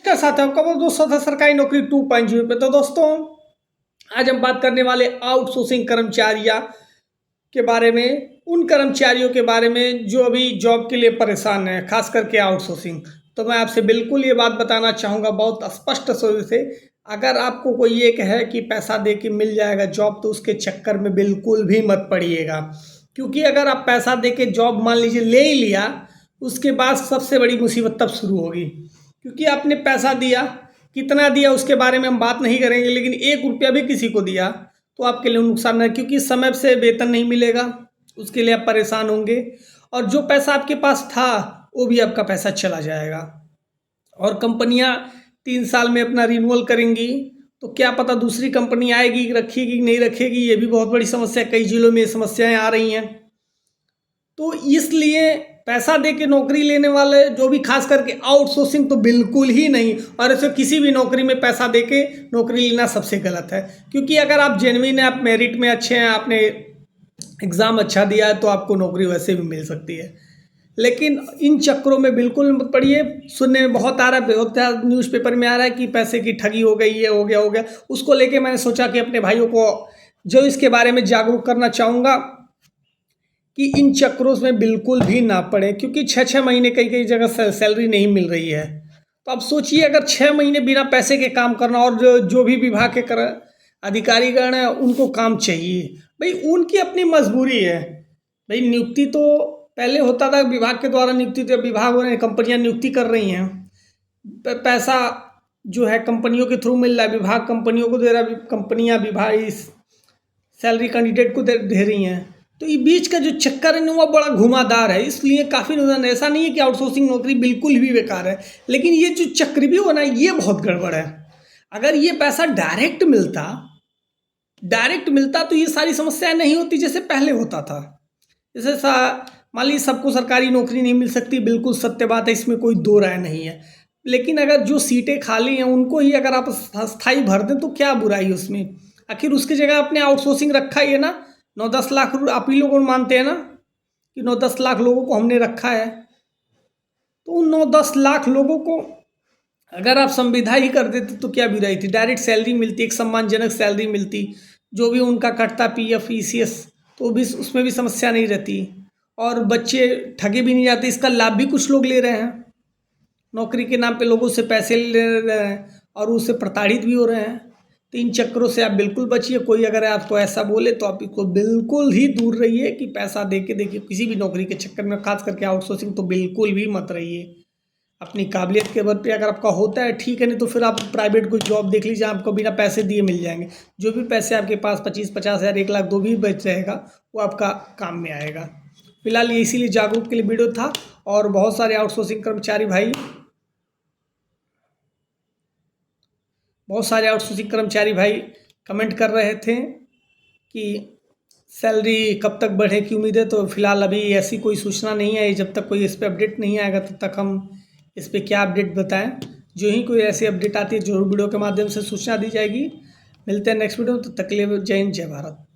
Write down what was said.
नमस्कार साथियों, आपका बहुत दोस्तों था सरकारी नौकरी 2.0 पे। तो दोस्तों, आज हम बात करने वाले आउटसोर्सिंग कर्मचारियों के बारे में, उन कर्मचारियों के बारे में जो अभी जॉब के लिए परेशान हैं, खास करके आउटसोर्सिंग। तो मैं आपसे बिल्कुल ये बात बताना चाहूँगा बहुत स्पष्ट शब्द से, अगर आपको कोई ये कहे कि पैसा दे के मिल जाएगा जॉब, तो उसके चक्कर में बिल्कुल भी मत पड़िएगा। क्योंकि अगर आप पैसा दे के जॉब मान लीजिए ले ही लिया, उसके बाद सबसे बड़ी मुसीबत तब शुरू होगी। क्योंकि आपने पैसा दिया, कितना दिया उसके बारे में हम बात नहीं करेंगे, लेकिन 1 रुपया भी किसी को दिया तो आपके लिए नुकसान है। क्योंकि समय से वेतन नहीं मिलेगा, उसके लिए आप परेशान होंगे, और जो पैसा आपके पास था वो भी आपका पैसा चला जाएगा। और कंपनियां 3 साल में अपना रिन्यूअल करेंगी, तो क्या पता दूसरी कंपनी आएगी, रखेगी कि नहीं रखेगी, ये भी बहुत बड़ी समस्या है। कई जिलों में ये समस्याएं आ रही हैं। तो इसलिए पैसा दे के नौकरी लेने वाले जो भी, खास करके आउटसोर्सिंग, तो बिल्कुल ही नहीं। और ऐसे किसी भी नौकरी में पैसा दे के नौकरी लेना सबसे गलत है। क्योंकि अगर आप जेन्युइन हैं, आप मेरिट में अच्छे हैं, आपने एग्ज़ाम अच्छा दिया है, तो आपको नौकरी वैसे भी मिल सकती है। लेकिन इन चक्करों में बिल्कुल मत पड़िए। सुनने में बहुत आ रहा है, बहुत न्यूज़पेपर में आ रहा है कि पैसे की ठगी हो गई, ये हो गया। उसको लेके मैंने सोचा कि अपने भाइयों को जो इसके बारे में जागरूक करना चाहूँगा कि इन चक्करों में बिल्कुल भी ना पड़े। क्योंकि 6-6 महीने कई कई जगह सैलरी नहीं मिल रही है। तो अब सोचिए, अगर 6 महीने बिना पैसे के काम करना, और जो भी विभाग के अधिकारीगण हैं उनको काम चाहिए, भाई उनकी अपनी मजबूरी है। भाई नियुक्ति तो पहले होता था विभाग के द्वारा नियुक्ति, तो विभाग और कंपनियां नियुक्ति कर रही हैं। पैसा जो है कंपनियों के थ्रू मिल रहा है, विभाग कंपनियों को दे रहा है, कंपनियां विभाग सैलरी कैंडिडेट को दे रही हैं। तो ये बीच का जो चक्कर है ना, वो बड़ा घुमादार है। इसलिए काफ़ी नुकसान। ऐसा नहीं है कि आउटसोर्सिंग नौकरी बिल्कुल भी बेकार है, लेकिन ये जो चक्रव्यूह है ना, ये बहुत गड़बड़ है। अगर ये पैसा डायरेक्ट मिलता तो ये सारी समस्याएं नहीं होती जैसे पहले होता था। जैसे मान लीजिए सबको सरकारी नौकरी नहीं मिल सकती, बिल्कुल सत्य बात है, इसमें कोई दो राय नहीं है। लेकिन अगर जो सीटें खाली हैं उनको ही अगर आप स्थायी भर दें तो क्या बुराई उसमें। आखिर उसकी जगह आपने आउटसोर्सिंग रखा ही है ना। 9-10 लाख आप ही लोग मानते हैं ना कि 9-10 लाख लोगों को हमने रखा है। तो उन 9-10 लाख लोगों को अगर आप संविदा ही कर देते तो क्या बुराई थी। डायरेक्ट सैलरी मिलती, एक सम्मानजनक सैलरी मिलती, जो भी उनका कटता पीएफ ईसीएस, तो भी उसमें भी समस्या नहीं रहती, और बच्चे ठगे भी नहीं जाते। इसका लाभ भी कुछ लोग ले रहे हैं, नौकरी के नाम पे लोगों से पैसे ले रहे हैं और उससे प्रताड़ित भी हो रहे हैं। तो इन चक्करों से आप बिल्कुल बचिए। कोई अगर आपको ऐसा बोले तो आप इसको बिल्कुल ही दूर रहिए कि पैसा दे के देखिए किसी भी नौकरी के चक्कर में, खास करके आउटसोर्सिंग, तो बिल्कुल भी मत रहिए। अपनी काबिलियत के बल पे अगर आपका होता है ठीक है, नहीं तो फिर आप प्राइवेट कोई जॉब देख लीजिए, आपको बिना पैसे दिए मिल जाएंगे। जो भी पैसे आपके पास 25-50 हज़ार, 1 लाख, दो भी बच रहेगा, वो आपका काम में आएगा। फिलहाल ये इसीलिए जागरूक के लिए वीडियो था। और बहुत सारे आउटसोर्सिंग कर्मचारी भाई कमेंट कर रहे थे कि सैलरी कब तक बढ़े की उम्मीद है। तो फिलहाल अभी ऐसी कोई सूचना नहीं है। जब तक कोई इस पर अपडेट नहीं आएगा तब तक हम इस पर क्या अपडेट बताएं। जो ही कोई ऐसी अपडेट आती है जरूर वीडियो के माध्यम से सूचना दी जाएगी। मिलते हैं नेक्स्ट वीडियो में, तब तक के लिए जय हिंद, जय भारत।